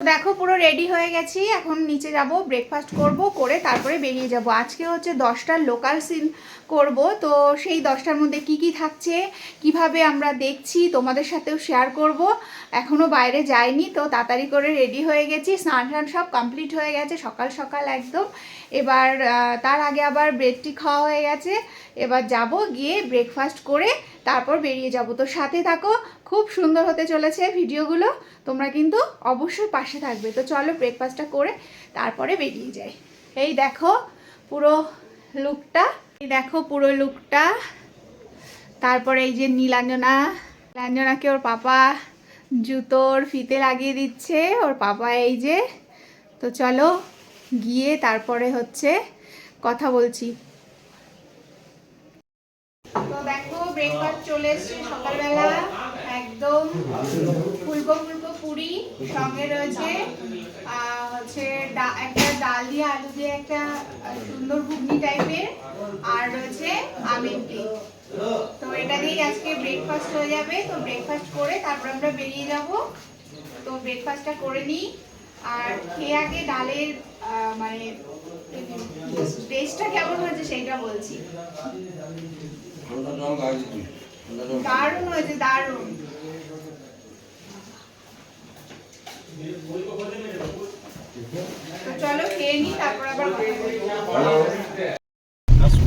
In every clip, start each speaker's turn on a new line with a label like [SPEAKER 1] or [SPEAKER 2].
[SPEAKER 1] দেখো পুরো রেডি হয়ে গেছি, এখন নিচে যাব, ব্রেকফাস্ট করব, করে তারপরে বেরিয়ে যাব। আজকে হচ্ছে 10টার লোকাল সিন করব, তো সেই 10টার মধ্যে কি কি থাকছে, কিভাবে আমরা দেখছি তোমাদের সাথেও শেয়ার করব। এখনও বাইরে যাইনি, তো তাড়াতাড়ি করে রেডি হয়ে গেছি, স্নান টান সব কমপ্লিট হয়ে গেছে সকাল সকাল একদম। এবার তার আগে আবার ব্রেডটি খাওয়া হয়ে গেছে, এবার যাব, গিয়ে ব্রেকফাস্ট করে তারপর বেরিয়ে যাব। তো সাথে থাকো, খুব সুন্দর হতে চলেছে ভিডিওগুলো, তোমরা কিন্তু অবশ্যই পাশে থাকবে। তো চলো ব্রেকফাস্টটা করে তারপরে বেরিয়ে যাই। এই দেখো পুরো লুকটা, তারপরে এই যে নীলাঞ্জনাকে ওর পাপা জুতোর ফিতে লাগিয়ে দিচ্ছে, ওর পাপা এই যে। তো চলো গিয়ে তারপরে হচ্ছে কথা বলছি। তো দেখো ব্রেকফাস্ট চলে এসছে সকালবেলা, একদম ফুলকো ফুলকো পুরি, সঙ্গে রয়েছে হচ্ছে একটা ডাল দিয়ে আলু দিয়ে একটা সুন্দর ঘুগনি টাইপের, আর রয়েছে আমের টি। তো এটা দিয়েই আজকে ব্রেকফাস্ট হয়ে যাবে। তো ব্রেকফাস্ট করে তারপর আমরা বেরিয়ে যাব। তো ব্রেকফাস্টটা করে নিই, আর খেয়ে আগে ডালের মানে টেস্টটা কেমন হয়েছে সেইটা বলছি। দারুণ হয়েছে, দারুণ। তো চলো খেয়ে নিই, তারপর আবার কথা বলবো।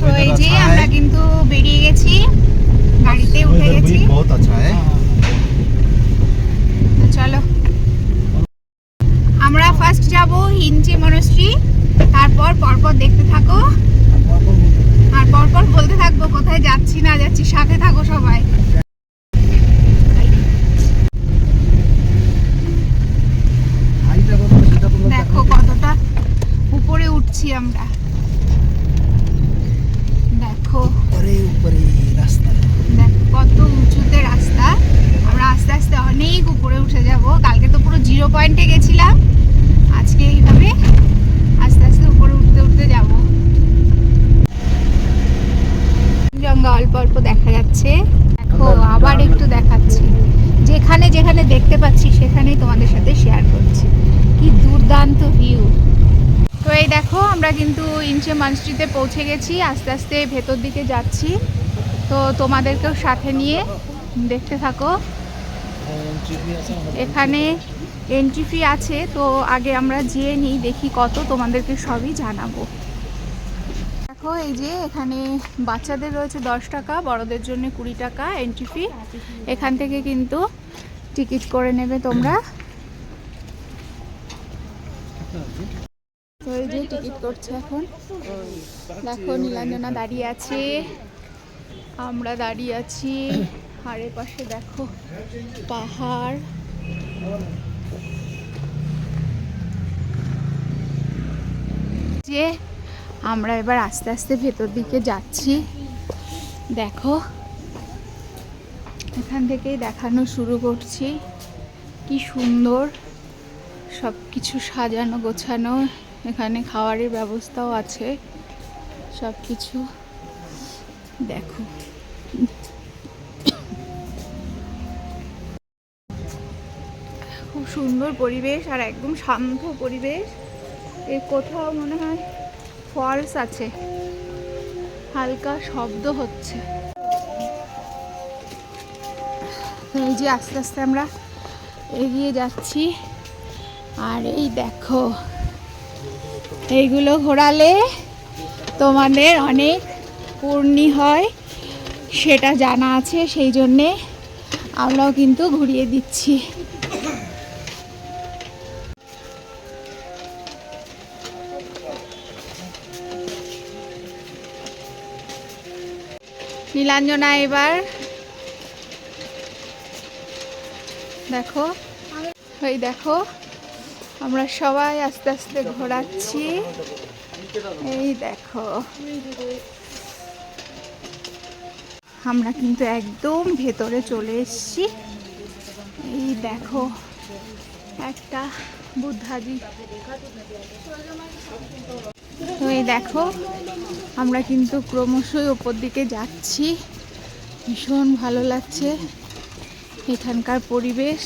[SPEAKER 1] তো এই যে আমরা কিন্তু বেরিয়ে গেছি, গাড়িতে উঠে গেছি। তো চলো আমরা ফার্স্ট যাব হিঞ্চে মনস্ট্রি, তারপর পরপর দেখতে থাকো আর পরপর বলতে থাকবো কোথায় যাচ্ছি না যাচ্ছি, সাথে থাকো সবাই। দেখো কতটা উপরে উঠছি আমরা, দেখো কত উঁচুতে রাস্তা। আমরা আস্তে আস্তে অনেক উপরে উঠে যাব। কালকে তো পুরো 0 পয়েন্টে গেছিলাম, আজকে এইভাবে আস্তে আস্তে উপরে উঠতে উঠতে যাব। জঙ্গল অল্প অল্প দেখা যাচ্ছে, দেখো আবার একটু দেখাচ্ছি, যেখানে যেখানে দেখতে পাচ্ছি সেখানেই তোমাদের সাথে শেয়ার করছি। কি দুর্দান্ত ভিউ। তো এই দেখো আমরা কিন্তু ইঞ্চে মনস্ট্রিতে পৌঁছে গেছি, আস্তে আস্তে ভেতর দিকে যাচ্ছি। তো তোমাদেরকেও সাথে নিয়ে দেখতে থাকো। এখানে এন্ট্রি ফি আছে, তো আগে আমরা যেয়ে নিই, দেখি কত, তোমাদেরকে সবই জানাবো। দেখো এই যে এখানে বাচ্চাদের রয়েছে 10 টাকা, বড়দের জন্য 20 টাকা এন্ট্রি ফি। এখান থেকে কিন্তু টিকিট করে নেবে তোমরা। তো এই যে টিকিট করছে এখন। দেখো নীলাঞ্জনা দাঁড়িয়ে আছে, আমরা দাঁড়িয়ে আছি, আর এর পাশে দেখো পাহাড়। যে আমরা এবার আস্তে আস্তে ভেতর দিকে যাচ্ছি। দেখো এখান থেকেই দেখানো শুরু করছি, কি সুন্দর সব কিছু সাজানো গোছানো। এখানে খাওয়ারের ব্যবস্থাও আছে, সব কিছু দেখো। খুব সুন্দর পরিবেশ আর একদম শান্ত পরিবেশ। এর কোথাও মনে হয় ফলস আছে, হালকা শব্দ হচ্ছে। এই যে আস্তে আস্তে আমরা এগিয়ে যাচ্ছি, আর এই দেখো এইগুলো ঘোরালে তোমাদের অনেক পূর্ণি হয়, সেটা জানা আছে, সেই জন্যে আমরাও কিন্তু ঘুরিয়ে দিচ্ছি। নীলাঞ্জনা এবার দেখো, এই দেখো আমরা সবাই আস্তে আস্তে ঘোরাচ্ছি। এই দেখো আমরা কিন্তু একদম ভেতরে চলে এসেছি। এই দেখো একটা বুদ্ধাজি। তো এই দেখো আমরা কিন্তু ক্রমশই উপর দিকে যাচ্ছি, ভীষণ ভালো লাগছে এখানকার পরিবেশ।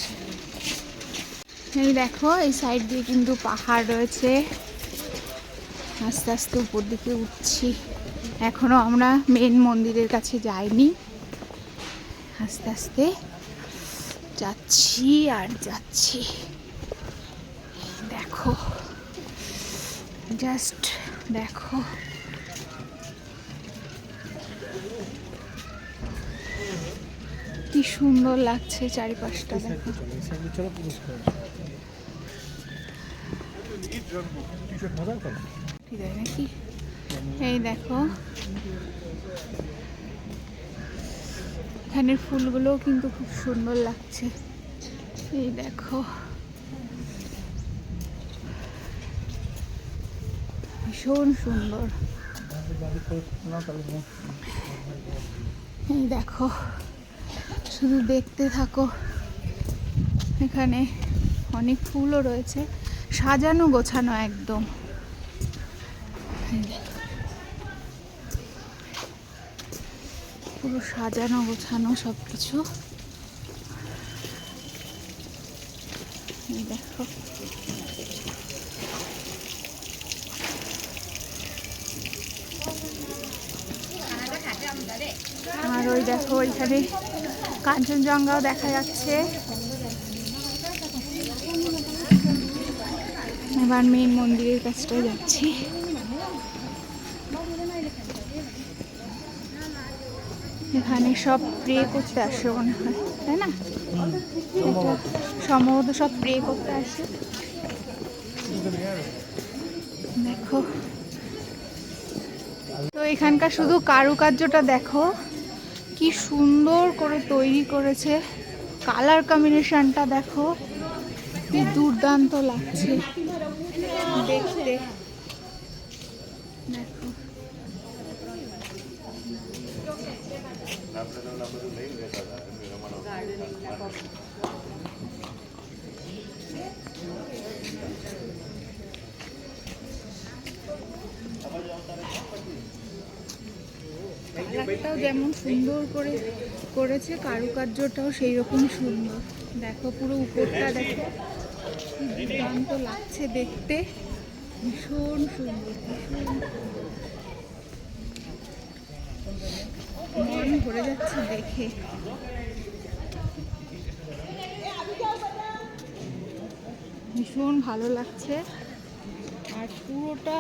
[SPEAKER 1] এই দেখো এই সাইড দিয়ে কিন্তু পাহাড় রয়েছে, আস্তে আস্তে উপর দিকে উঠছি। এখনো আমরা মেন মন্দিরের কাছে যাইনি, আস্তে আস্তে যাচ্ছি আর যাচ্ছি। দেখো জাস্ট দেখো, কি সুন্দর লাগছে চারিপাশটা। দেখো নাকি, এই দেখো এখানের ফুলগুলোও কিন্তু খুব সুন্দর লাগছে। এই দেখো ভীষণ সুন্দর। এই দেখো শুধু দেখতে থাকো, এখানে অনেক ফুলও রয়েছে, সাজানো গোছানো একদম। পুরো সাজানো গোছানো সবকিছু। দেখো আর ওই দেখো এখানে কাঞ্চনজঙ্ঘাও দেখা যাচ্ছে। এবার মেন মন্দিরের কাছটায় যাচ্ছি। এখানে সব প্রে করতে আসে মনে হয়, তাই না? এটা সম্ভবত সব প্রে করতে আসে। দেখো তো এখানকার শুধু কারুকার্যটা দেখো, কি সুন্দর করে তৈরি করেছে। কালার কম্বিনেশনটা দেখো, কি দুর্দান্ত লাগছে দেখতে। দেখো কালারটাও যেমন সুন্দর করে করেছে, কারুকার্যটাও সেই রকম সুন্দর। দেখো পুরো উপরটা দেখো, দুর্দান্ত লাগছে দেখতে, ভীষণ সুন্দর, মন ভরে যাচ্ছে দেখে। ভীষণ ভালো লাগছে। আর পুরোটা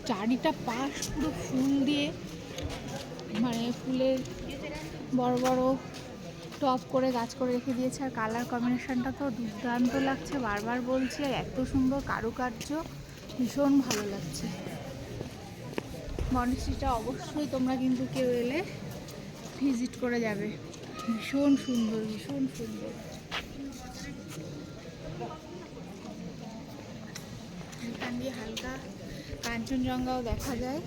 [SPEAKER 1] চারিটা পাশ পুরো ফুল দিয়ে, মানে ফুলের বড় বড় টপ করে গাছ করে রেখে দিয়েছে। আর কালার কম্বিনেশনটা তো দুর্দান্ত লাগছে, বারবার বলছি, এত সুন্দর কারুকার্য, ভীষণ ভালো লাগছে। মনেস্ট্রিটা অবশ্যই তোমরা কিন্তু কেউ এলে ভিজিট করে যাবে, ভীষণ সুন্দর, ভীষণ সুন্দর। এখান দিয়ে হালকা কাঞ্চনজঙ্ঘাও দেখা যায়।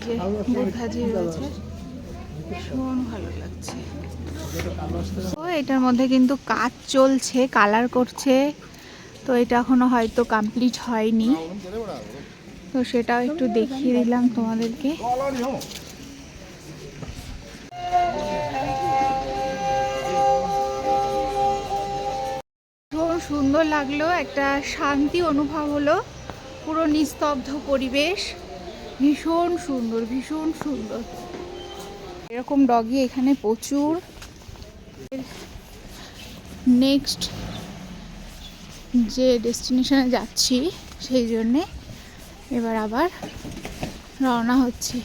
[SPEAKER 1] যে বুদ্ধাজি রয়েছে, ভীষণ ভালো লাগছে। তো এটার মধ্যে কিন্তু কাজ চলছে, কালার করছে, তো এটা এখনো হয়তো কমপ্লিট হয়নি, তো সেটাও একটু দেখিয়ে দিলাম তোমাদেরকে। ভীষণ সুন্দর লাগলো, একটা শান্তি অনুভব হলো, পুরো নিস্তব্ধ পরিবেশ, ভীষণ সুন্দর, ভীষণ সুন্দর। এরকম ডগি এখানে প্রচুর। নেক্সট যে ডেস্টিনেশনে যাচ্ছি সেই জন্যে এবার আবার রওনা হচ্ছি।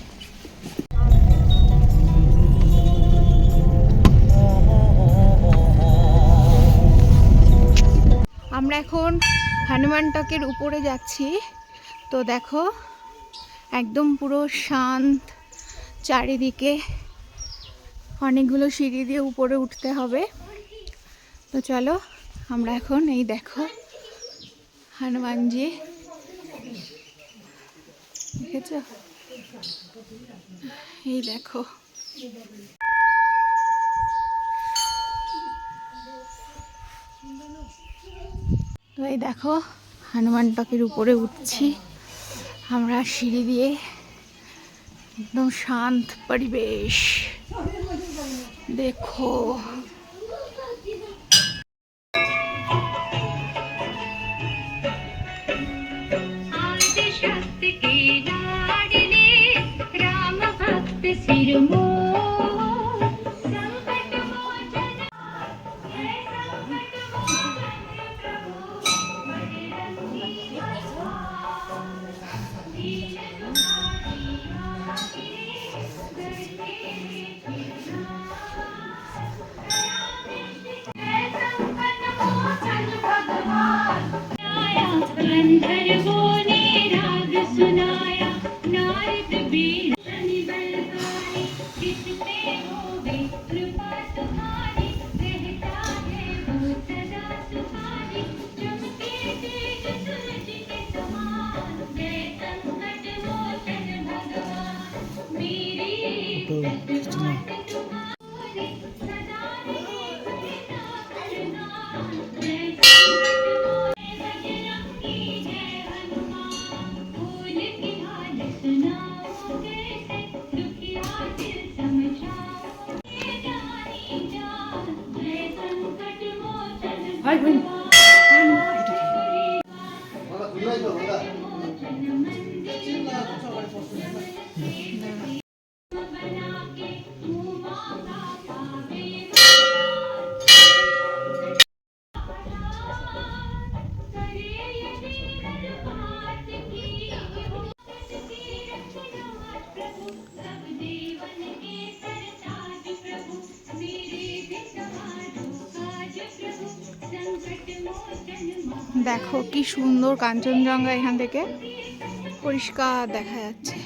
[SPEAKER 1] আমরা এখন হনুমান টকের উপরে যাচ্ছি। তো দেখো একদম পুরো শান্ত চারিদিকে, অনেকগুলো সিঁড়ি দিয়ে উপরে উঠতে হবে। তো চলো আমরা এখন, এই দেখো হনুমানজি, দেখেছ? এই দেখো তো এই দেখো হনুমান টকের উপরে উঠছি আমরা সিঁড়ি দিয়ে, একদম শান্ত পরিবেশ, দেখো দেখো কি সুন্দর কাঞ্চনজঙ্ঘা এখান থেকে পরিষ্কার দেখা যাচ্ছে।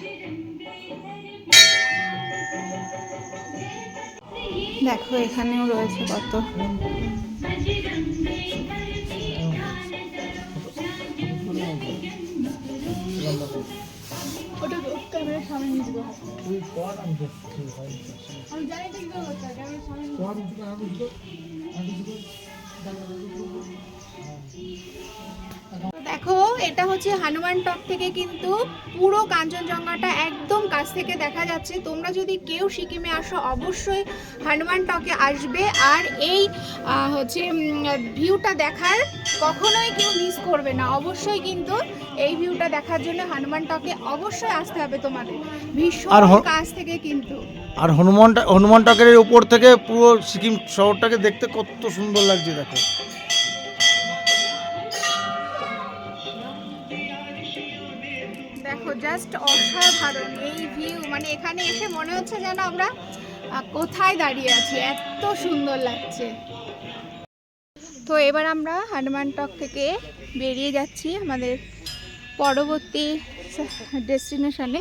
[SPEAKER 1] দেখো এখানেও রয়েছে কত। দেখো এটা হচ্ছে হনুমান টক থেকে কিন্তু পুরো কাঞ্চনজঙ্ঘাটা একদম কাছ থেকে দেখা যাচ্ছে। তোমরা যদি কেউ সিকিমে আসো অবশ্যই হনুমান টকে আসবে, আর এই হচ্ছে ভিউটা দেখার কখনোই কেউ মিস করবে না। অবশ্যই কিন্তু এই ভিউটা দেখার জন্য হনুমান টকে অবশ্যই আসতে হবে তোমাদের, ভীষণ কাছ থেকে কিন্তু।
[SPEAKER 2] আর হনুমান টকের উপর থেকে পুরো সিকিম শহরটাকে দেখতে কত সুন্দর লাগছে দেখো।
[SPEAKER 1] দেখো জাস্ট অসাধারণ এই ভিউ, মানে এখানে এসে মনে হচ্ছে যেন আমরা কোথায় দাঁড়িয়ে আছি, এত সুন্দর লাগছে। তো এবার আমরা হনুমান টক থেকে বেরিয়ে যাচ্ছি আমাদের পরবর্তী ডেস্টিনেশনে।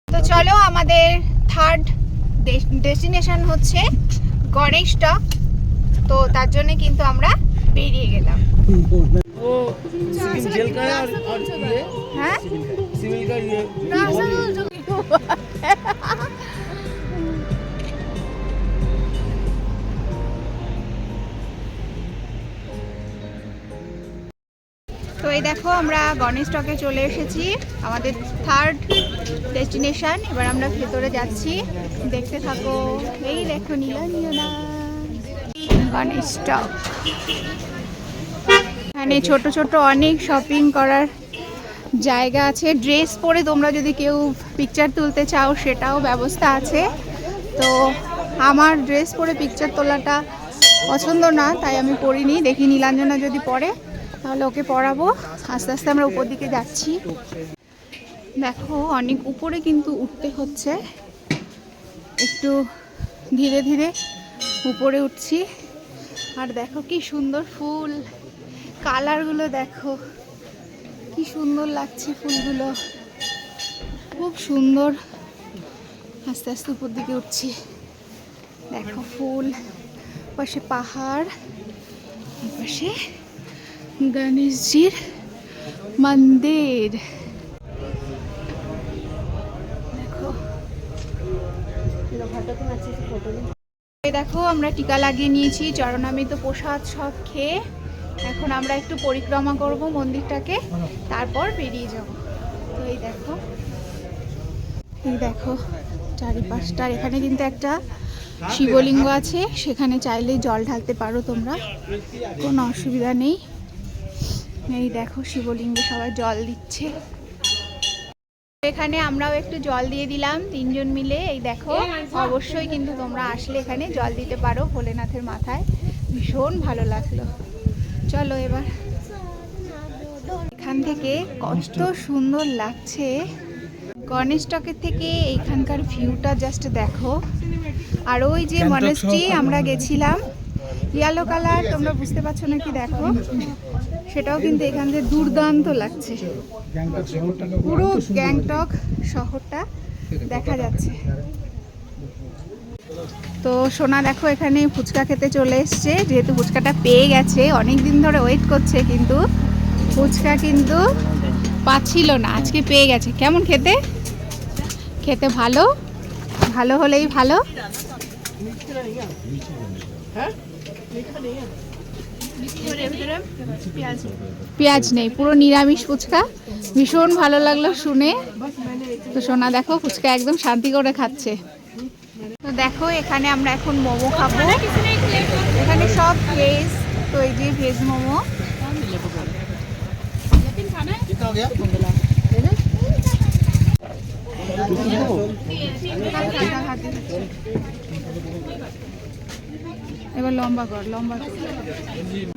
[SPEAKER 1] তো চলো, আমাদের থার্ড ডেস্টিনেশন হচ্ছে গণেশ টক। তো তার জন্য কিন্তু আমরা বেরিয়ে গেলাম। হ্যাঁ তো এই দেখো আমরা গণেশ টকে চলে এসেছি, আমাদের থার্ড ডেস্টিনেশন। এবার আমরা ভেতরে যাচ্ছি, দেখতে থাকো। এই দেখো নীলা গণেশ টক। এখানে ছোট ছোট অনেক শপিং করার জায়গা আছে। ড্রেস পরে তোমরা যদি কেউ পিকচার তুলতে চাও সেটাও ব্যবস্থা আছে। তো আমার ড্রেস পরে পিকচার তোলাটা পছন্দ না, তাই আমি পরিনি। দেখি নীলাঞ্জনা যদি পরে তাহলে ওকে পরাবো। আস্তে আস্তে আমরা উপর দিকে যাচ্ছি। দেখো অনেক উপরে কিন্তু উঠতে হচ্ছে, একটু ধীরে ধীরে উপরে উঠছি। আর দেখো কি সুন্দর ফুল, কালারগুলো দেখো কি সুন্দর লাগছে, ফুলগুলো খুব সুন্দর। আস্তে আস্তে উপর দিকে উঠছি, দেখো ফুল, পাশে পাহাড়, পাশে গণেশজির মন্দির। দেখো দেখো আমরা টিকা লাগিয়ে নিয়েছি, চরণামৃত প্রসাদ সব খেয়ে এখন আমরা একটু পরিক্রমা করব মন্দিরটাকে, তারপর বেরিয়ে যাব। তো এই দেখো চারিপাশটা। এখানে কিন্তু একটা শিবলিঙ্গ আছে, সেখানে চাইলেই জল ঢালতে পারো তোমরা, কোনো অসুবিধা নেই। এই দেখো শিবলিঙ্গে সবাই জল দিচ্ছে। এখানে আমরাও একটু জল দিয়ে দিলাম 3 জন মিলে। এই দেখো, অবশ্যই কিন্তু তোমরা আসলে এখানে জল দিতে পারো ভোলেনাথের মাথায়, ভীষণ ভালো লাগলো। চলো এবার এখান থেকে কত সুন্দর লাগছে গণেশ টকের থেকে এইখানকার ভিউটা জাস্ট দেখো। আর ওই যে মনেস্ট্রি আমরা গেছিলাম ইয়েলো কালার, তোমরা বুঝতে পারছো নাকি দেখো, সেটাও কিন্তু এখান থেকে দুর্দান্ত লাগছে। পুরো গ্যাংটক শহরটা দেখা যাচ্ছে। তো সোনা দেখো এখানে ফুচকা খেতে চলে এসছে, যেহেতু ফুচকাটা পেয়ে গেছে, অনেক দিন ধরে ওয়েট করছে, কিন্তু ফুচকা কিন্তু পাচ্ছিল না, আজকে পেয়ে গেছে। কেমন খেতে? খেতে ভালো, ভালো হলেই ভালো। পেঁয়াজ নেই, পুরো নিরামিষ ফুচকা, ভীষণ ভালো লাগলো শুনে। তো সোনা দেখো ফুচকা একদম শান্তি করে খাচ্ছে। তো দেখো এখানে আমরা এখন মোমো খাবো, এখানে সব ভেজ। তো এই যে ভেজ মোমো, এবার লম্বা কর, লম্বা কর।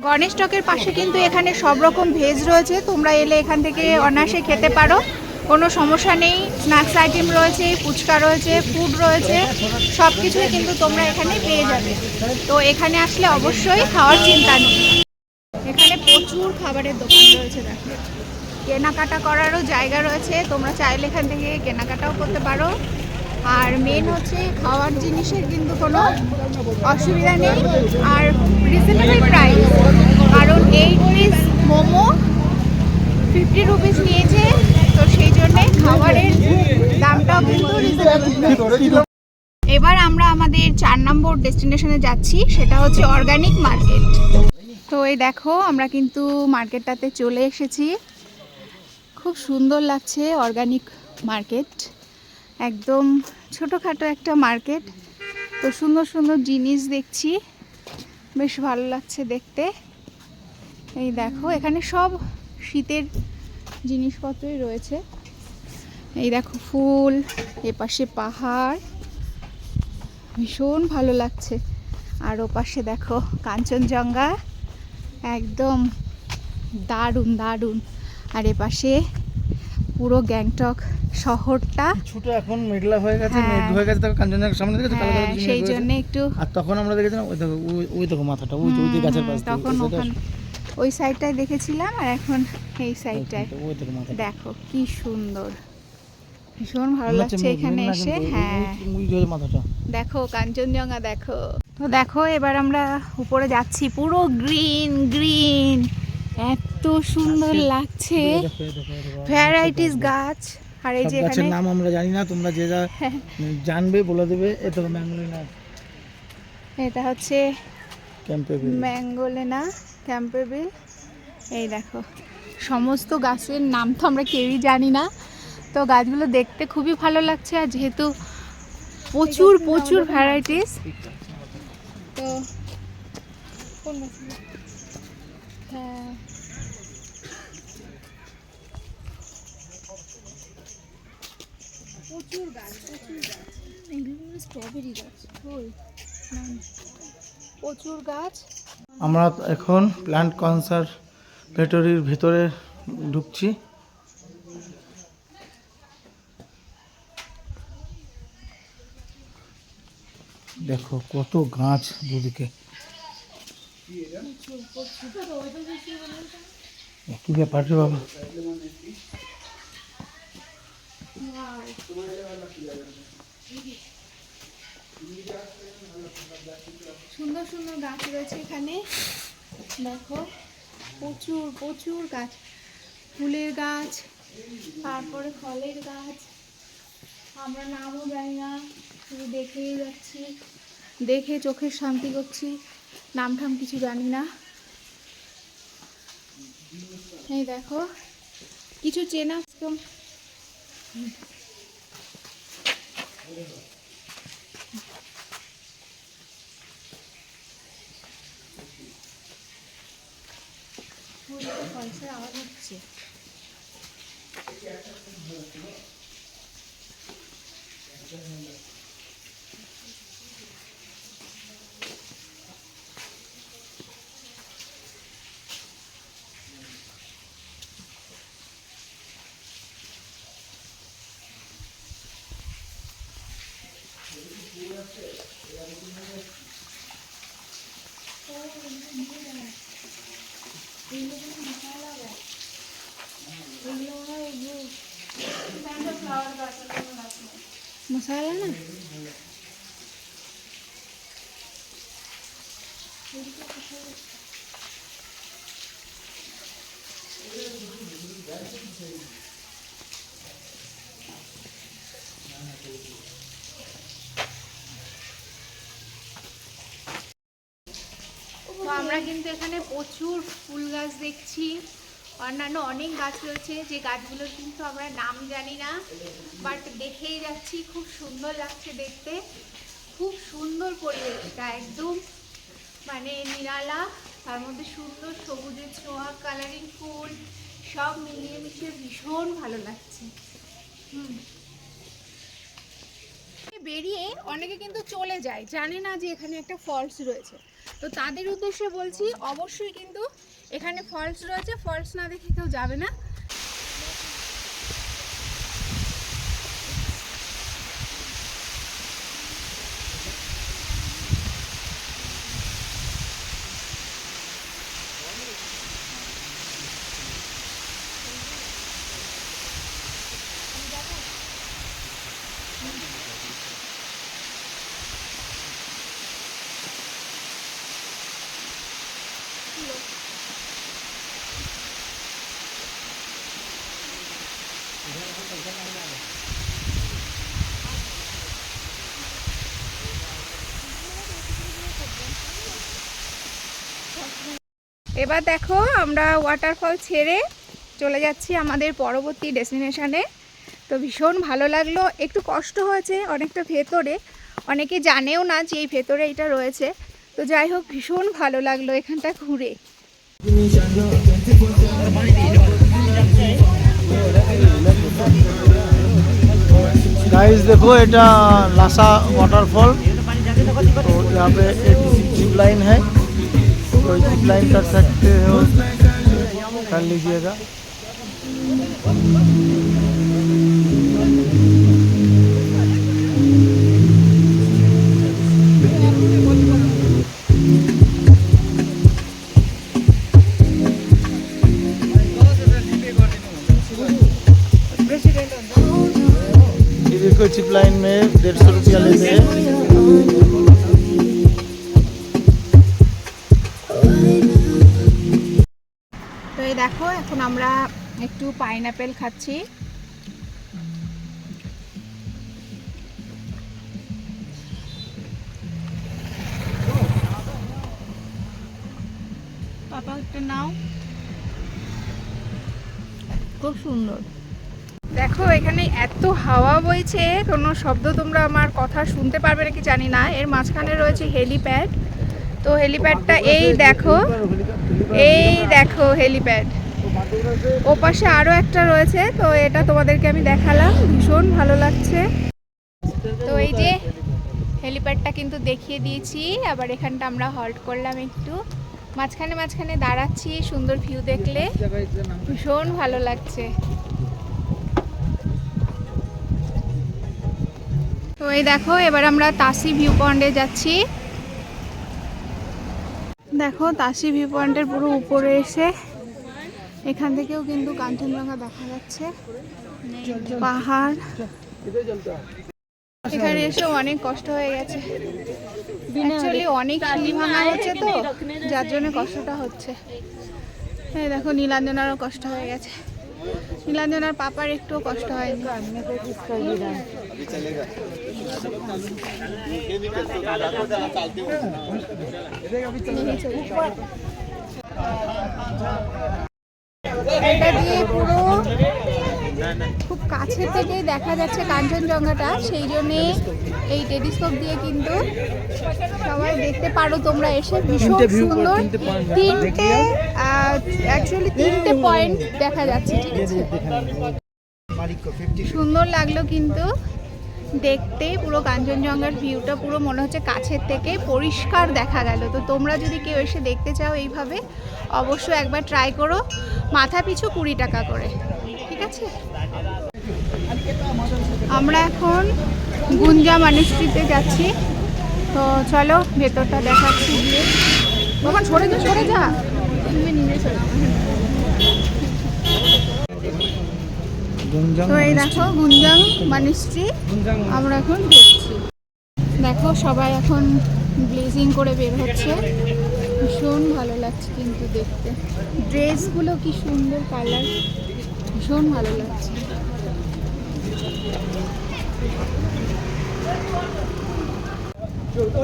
[SPEAKER 1] গণেশ টকের পাশে কিন্তু এখানে সব রকম ভেজ রয়েছে, তোমরা এলে এখান থেকে অনায়াসে খেতে পারো, কোনো সমস্যা নেই। স্ন্যাক্স আইটেম রয়েছে, ফুচকা রয়েছে, ফুড রয়েছে, সব কিছুই কিন্তু তোমরা এখানে পেয়ে যাবে। তো এখানে আসলে অবশ্যই খাওয়ার চিন্তা নেই। এখানে প্রচুর খাবারের দোকান রয়েছে, দেখো কেনাকাটা করারও জায়গা রয়েছে, তোমরা চাইলে এখান থেকে কেনাকাটাও করতে পারো। আর মেন হচ্ছে খাওয়ার জিনিসের কিন্তু কোনো অসুবিধা নেই, আর রিজনেবল প্রাইস, কারণ 8 পিস মোমো 50 রুপিস নিয়েছে, তো সেই জন্যে খাবারের দামটাও কিন্তু রিজনেবল। এবার আমরা আমাদের 4 নম্বর ডেস্টিনেশনে যাচ্ছি, সেটা হচ্ছে অর্গানিক মার্কেট। তো এই দেখো আমরা কিন্তু মার্কেটটাতে চলে এসেছি, খুব সুন্দর লাগছে অর্গানিক মার্কেট, একদম ছোটোখাটো একটা মার্কেট। তো সুন্দর সুন্দর জিনিস দেখছি, বেশ ভালো লাগছে দেখতে। এই দেখো এখানে সব শীতের জিনিসপত্রই রয়েছে। এই দেখো ফুল, এপাশে পাহাড়, ভীষণ ভালো লাগছে। আর ওপাশে দেখো কাঞ্চনজঙ্ঘা, একদম দারুণ দারুণ। আর এপাশে পুরো গ্যাংটক শহরটা
[SPEAKER 2] কিছুটা এখন মেঘলা হয়ে গেছে, মেঘ হয়ে গেছে, তখন কাঞ্চনজঙ্ঘার সামনে দেখেছো কালো কালো
[SPEAKER 1] সেই জন্য একটু।
[SPEAKER 2] আর তখন আমরা দেখেছিলাম ওই দেখো, ওই দেখো মাথাটা, ওই যে গাছের পাশ দিয়ে,
[SPEAKER 1] তখন ওখান ওই সাইডটায় দেখেছিলাম, আর এখন এই সাইডটায়
[SPEAKER 2] ওই দেখো মাথাটা,
[SPEAKER 1] দেখো কি সুন্দর, ভীষণ ভালো লাগছে এখানে এসে। হ্যাঁ
[SPEAKER 2] ওই যে মাথাটা
[SPEAKER 1] দেখো কাঞ্চনজঙ্ঘা দেখো। তো দেখো এবার আমরা উপরে যাচ্ছি, পুরো গ্রিন গ্রিন, এত সুন্দর লাগছে, ভ্যারাইটিস গাছ। আর এই যে
[SPEAKER 2] গাছের
[SPEAKER 1] এখানে
[SPEAKER 2] নাম আমরা জানি না, তোমরা যে যা জানবে বলে দেবে। এটা তো ম্যাঙ্গোলিনা,
[SPEAKER 1] এটা হচ্ছে
[SPEAKER 2] ক্যাম্পেবিল,
[SPEAKER 1] ম্যাঙ্গোলিনা ক্যাম্পেবিল। এই দেখো সমস্ত গাছের নাম তো আমরা কেউই জানি না, তো গাছগুলো দেখতে খুবই ভালো লাগছে। আর যেহেতু প্রচুর প্রচুর ভ্যারাইটিস, তো হ্যাঁ প্রচুর গাছ, প্রচুর গাছ, এগুলো স্ট্রবেরি গাছ, প্রচুর গাছ।
[SPEAKER 2] আমরা এখন প্ল্যান্ট কনসারভেটরির ভেতরে ঢুকছি। দেখো কত গাছ দুদিকে, কি ব্যাপার রে বাবা।
[SPEAKER 1] সুন্দর সুন্দর গাছ রয়েছে এখানে, দেখো প্রচুর প্রচুর গাছ, ফুলের গাছ, তারপরে ফলের গাছ, আমরা নামও জানি না, শুধু দেখেই যাচ্ছি, দেখে চোখের শান্তি করছি, নাম ঠাম কিছু জানি না। এই দেখো কিছু চেনা একদম, ফলসের আওয়াজ হচ্ছে। मसाला ना তো আমরা কিন্তু এখানে প্রচুর ফুল গাছ দেখছি, অন্যান্য অনেক গাছ রয়েছে যে গাছগুলোর কিন্তু আমরা নাম জানি না, বাট দেখেই যাচ্ছি। খুব সুন্দর লাগছে দেখতে, খুব সুন্দর পরিবেশটা, একদম মানে নিরালা, তার মধ্যে সুন্দর সবুজের ছোঁয়া, কালারিং ফুল সব মিলিয়ে মিশিয়ে ভীষণ ভালো লাগছে। বেরিয়ে অনেকে কিন্তু চলে যায়, জানে না যে এখানে একটা ফলস রয়েছে। তো তাদের উদ্দেশ্যে বলছি, অবশ্যই কিন্তু এখানে ফলস রয়েছে, ফলস না দেখে কেউ যাবে না। এবার দেখো আমরা ওয়াটারফল ছেড়ে চলে যাচ্ছি আমাদের পরবর্তী ডেস্টিনেশনে। তো ভীষণ ভালো লাগলো, একটু কষ্ট হয়েছে অনেকটা ভেতরে, অনেকে জানেও না যে এই ভেতরে এটা রয়েছে। তো যাই হোক, ভীষণ ভালো লাগলো এখানটা ঘুরে।
[SPEAKER 2] गाइस देखो এটা लासा वाटरफॉल, तो यहाँ पे एक जिप लाइन है, तो जिप लाइन कर सकते हो, कर लीजिएगा। चिप लाइन में 150 रुपया लेते हैं।
[SPEAKER 1] তো এই দেখো এখন আমরা একটু পাইনাপেল খাচ্ছি। পাপা একটা নাও, খুব সুন্দর। দেখো এখানে এত হাওয়া বইছে, কোনো শব্দ তোমরা আমার কথা শুনতে পারবে নাকি জানি না। এর মাঝখানে রয়েছে হেলিপ্যাড, তো হেলিপ্যাডটা এই দেখো, এই দেখো হেলিপ্যাড। ও পাশে আরও একটা রয়েছে, তো এটা তোমাদেরকে আমি দেখালাম, ভীষণ ভালো লাগছে। তো এই যে হেলিপ্যাডটা কিন্তু দেখিয়ে দিয়েছি। আবার এখানটা আমরা হল্ট করলাম, একটু মাঝখানে মাঝখানে দাঁড়াচ্ছি, সুন্দর ভিউ দেখলে ভীষণ ভালো লাগছে। তো এই দেখো এবার আমরা তাসি ভিউ পয়েন্টে যাচ্ছি। দেখো তাসি ভিউ পয়েন্টের পুরো উপরে এসে এখান থেকেও কিন্তু কাঞ্চনজঙ্ঘা দেখা যাচ্ছে, পাহাড়। এখানে এসে অনেক কষ্ট হয়ে গেছে, অ্যাকচুয়ালি অনেক সিঁড়ি ভাঙা হচ্ছে, তো যার জন্য কষ্টটা হচ্ছে। এই দেখো নীলাঞ্জনারও কষ্ট হয়ে গেছে, নীলাঞ্জনার পাপার একটুও কষ্ট হয়নি। এটা দিয়ে পুরো খুব কাছে থেকেই দেখা যাচ্ছে কাঞ্চনজঙ্ঘাটা, সেই জন্যে এই টেলিস্কোপ দিয়ে কিন্তু সবাই দেখতে পারো তোমরা এসে। ভীষণ সুন্দর, তিনটে পয়েন্ট দেখা যাচ্ছে, ঠিক আছে। সুন্দর লাগলো কিন্তু দেখতে, পুরো কাঞ্চনজঙ্ঘার ভিউটা পুরো মনে হচ্ছে কাছের থেকে পরিষ্কার দেখা গেল। তো তোমরা যদি কেউ এসে দেখতে চাও এইভাবে, অবশ্যই একবার ট্রাই করো। মাথা পিছু 20 টাকা করে, ঠিক আছে। আমরা এখন গুঞ্জা মনিস্ট্রিতে যাচ্ছি, তো চলো ভেতরটা দেখাচ্ছি গিয়ে। তখন সরে যা তুমি নিজে চলে। তো এই দেখো গুঞ্জাং মনিস্ট্রি আমরা এখন দেখছি। দেখো সবাই এখন ব্লেজিং করে বের হচ্ছে, ভীষণ ভালো লাগছে কিন্তু দেখতে। ড্রেসগুলো কি সুন্দর কালার, ভীষণ ভালো লাগছে।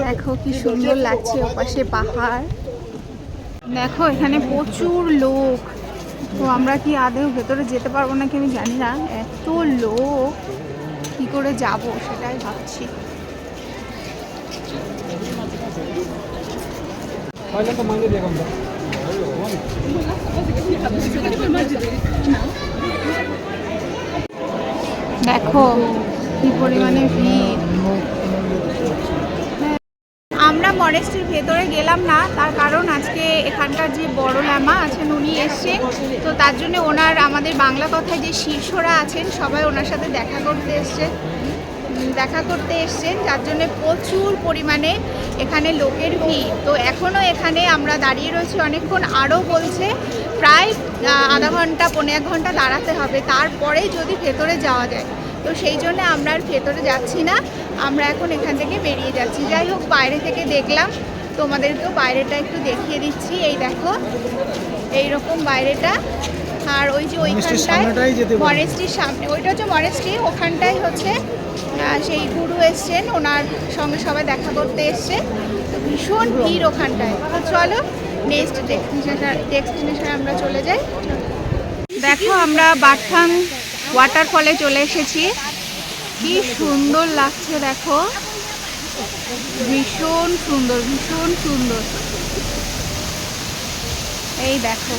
[SPEAKER 1] দেখো কি সুন্দর লাগছে, ওপাশে পাহাড়। দেখো এখানে প্রচুর লোক, তো আমরা কি আদৌ ভেতরে যেতে পারবো নাকি আমি জানি না, এত লোক কি করে যাব সেটাই ভাবছি। দেখো কি পরিমাণে ভিড়। আমরা মনেস্ট্রির ভেতরে গেলাম না, তার কারণ আজকে এখানকার যে বড় লামা আছেন উনি এসছেন, তো তার জন্য ওনার আমাদের বাংলা কথায় যে শীর্ষরা আছেন সবাই ওনার সাথে দেখা করতে এসছেন, যার জন্য প্রচুর পরিমাণে এখানে লোকের ভিড়। তো এখনও এখানে আমরা দাঁড়িয়ে রয়েছি অনেকক্ষণ, আরও বলছে প্রায় আধা ঘন্টা 1.5 ঘন্টা দাঁড়াতে হবে, তারপরেই যদি ভেতরে যাওয়া যায়। তো সেই জন্য আমরা আর ভেতরে যাচ্ছি না, আমরা এখন এখান থেকে বেরিয়ে যাচ্ছি। যাই হোক, বাইরে থেকে দেখলাম, তোমাদেরকেও বাইরেটা একটু দেখিয়ে দিচ্ছি। এই দেখো এইরকম বাইরেটা, আর ওই যে ওইখানটায় মনেস্ট্রির সামনে, ওইটা হচ্ছে মনেস্ট্রি, ওখানটায় হচ্ছে সেই গুরু এসছেন, ওনার সঙ্গে সবাই দেখা করতে এসছে। তো ভীষণ ভিড় ওখানটায়। তো চলো নেক্সট ডেস্টিনেশনে আমরা চলে যাই। দেখো আমরা বাটথাং ওয়াটারফলে চলে এসেছি, কি সুন্দর লাগছে দেখো, ভীষণ সুন্দর, ভীষণ সুন্দর। এই দেখো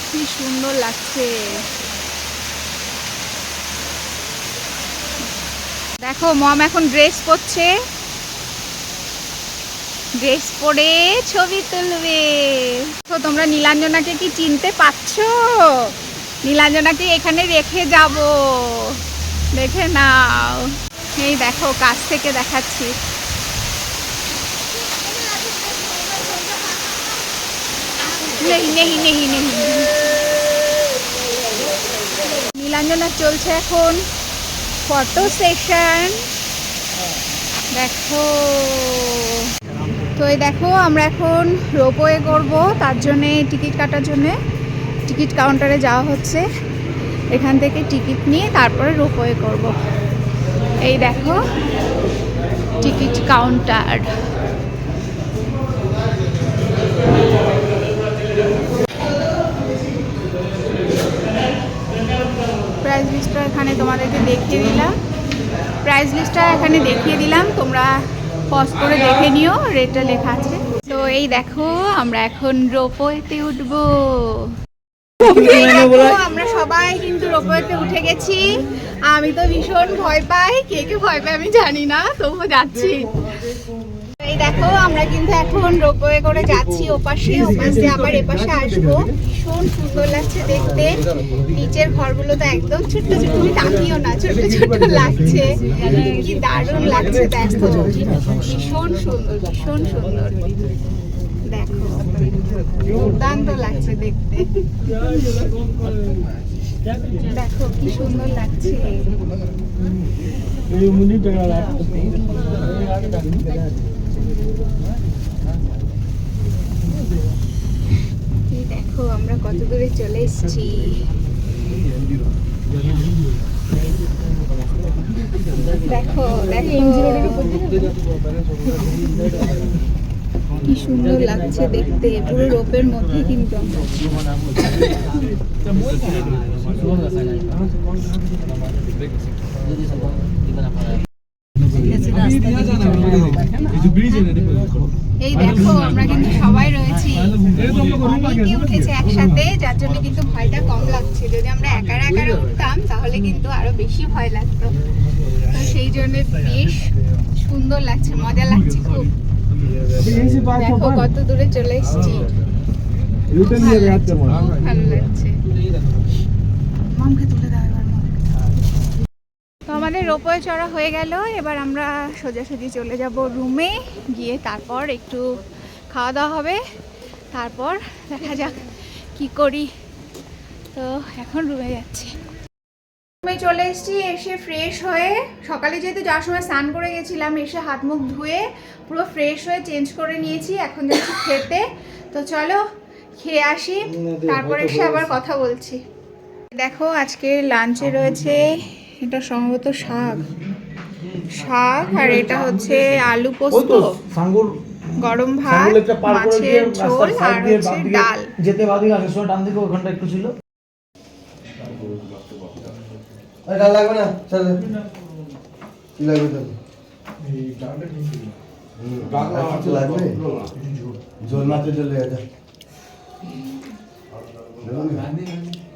[SPEAKER 1] কি সুন্দর লাগছে। দেখো মম এখন ড্রেস পরছে, ড্রেস পরে ছবি তুলবে। তো তোমরা নীলাঞ্জনাকে কি চিনতে পারছো? নীলাঞ্জনাকে এখানে রেখে যাব, দেখে নাও। এই দেখো কাছ থেকে দেখাচ্ছি। নীলাঞ্জনা চলছে এখন ফটো সেশন, দেখো। তো এই দেখো আমরা এখন রোপওয়ে করব, তার জন্যে টিকিট কাটার জন্যে টিকিট কাউন্টারে যাওয়া হচ্ছে। এখান থেকে টিকিট নিয়ে তারপরে রোপওয়ে করব। এই দেখো টিকিট কাউন্টার। প্রাইস লিস্টটা এখানে তোমাদেরকে দেখিয়ে দিলাম, তোমরা পজ করে দেখে নিও, রেটটা লেখা আছে। তো এই দেখো আমরা এখন রোপওয়েতে উঠবো। আমরা সবাই কিন্তু রোপওয়েতে উঠে গেছি। আমি তো ভীষণ ভয় পাই, কে কে ভয় পায় আমি জানি না, তবুও যাচ্ছি। এই দেখো আমরা কিন্তু এখন রোপওয়ে করে যাচ্ছি ওপাশ দিয়ে আবার এপাশে আসবো। ভীষণ সুন্দর লাগছে দেখতে, নিচের ঘরগুলো তো একদম ছোট্ট ছোট্ট, তুমি তাকিও না, ছোট্ট ছোট্ট লাগছে, কি দারুণ লাগছে দেখো, ভীষণ সুন্দর, ভীষণ সুন্দর। দেখো দুর্দান্ত লাগছে দেখতে, দেখো কি সুন্দর লাগছে। দেখো আমরা কত দূরে চলে এসেছি। দেখো দেখো কি সুন্দর লাগছে দেখতে, পুরো রোপের মধ্যে কিন্তু আমরা আছি। এই দেখো আমরা কিন্তু সবাই রয়েছি, অনেকে উঠেছে একসাথে, যার জন্য কিন্তু ভয়টা কম লাগছে। যদি আমরা একা একা উঠতাম তাহলে কিন্তু আরো বেশি ভয় লাগতো। তো সেই জন্য বেশ সুন্দর লাগছে, মজা লাগছে খুব। দেখো কত দূরে চলে এসেছি, ভালো লাগছে। মামকে তুলে দাও এবার। তো আমাদের রোপওয়ে চড়া হয়ে গেল, এবার আমরা সোজাসুজি চলে যাব রুমে, গিয়ে তারপর একটু খাওয়া দাওয়া হবে, তারপর দেখা যাক কি করি। তো এখন রুমে যাচ্ছি। রুমে চলে এসেছি, এসে ফ্রেশ হয়ে, সকালে যেহেতু যাওয়ার সময় স্নান করে গেছিলাম, এসে হাত মুখ ধুয়ে পুরো ফ্রেশ হয়ে চেঞ্জ করে নিয়েছি। এখন যাচ্ছি খেতে। তো চলো খেয়ে আসি, তারপরে এসে আবার কথা বলছি। দেখো আজকে লাঞ্চে রয়েছে, এটা সম্ভবত শাক, আর এটা হচ্ছে আলু পোস্ত, গরম ভাত, মাছের ঝোল আর হচ্ছে ডাল।
[SPEAKER 2] যেতে বাদিকে আসার সময় ডান দিকে ওখানটা একটু ছিল। ডাল লাগবে না, চলে কি লাগবে তোর? এই ডালটা কিন্তু কিছু লাগবে, ঝোল মাছের ঝোল লেগে যায়।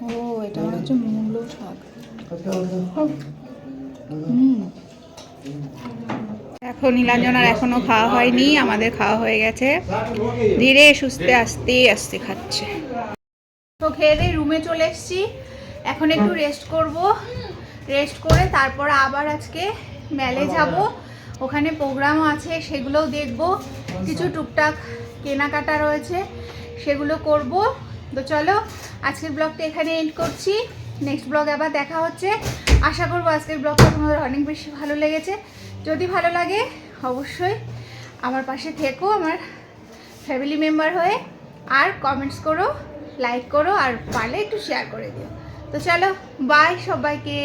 [SPEAKER 1] ও এটা হচ্ছে মূলো শাক। এখন নীলাঞ্জনার এখনো খাওয়া হয়নি, আমাদের খাওয়া হয়ে গেছে, ধীরে সুস্থে আস্তে আস্তে খাচ্ছে। তো খেয়ে দিয়ে রুমে চলে এসেছি, এখন একটু রেস্ট করব, রেস্ট করে তারপর আবার আজকে মেলে যাব, ওখানে প্রোগ্রামও আছে, সেগুলোও দেখব, কিছু টুকটাক কেনাকাটা রয়েছে সেগুলো করব। তো চলো আজকের ব্লগটা এখানে এন্ড করছি, নেক্সট ব্লগে আবার দেখা হচ্ছে। আশা করবো আজকের ব্লগটা তোমাদের অনেক বেশি ভালো লেগেছে। যদি ভালো লাগে অবশ্যই আমার পাশে থেকো, আমার ফ্যামিলি মেম্বার হয়ে, আর কমেন্টস করো, লাইক করো, আর পারলে একটু শেয়ার করে দিও। তো চলো বাই সবাইকে।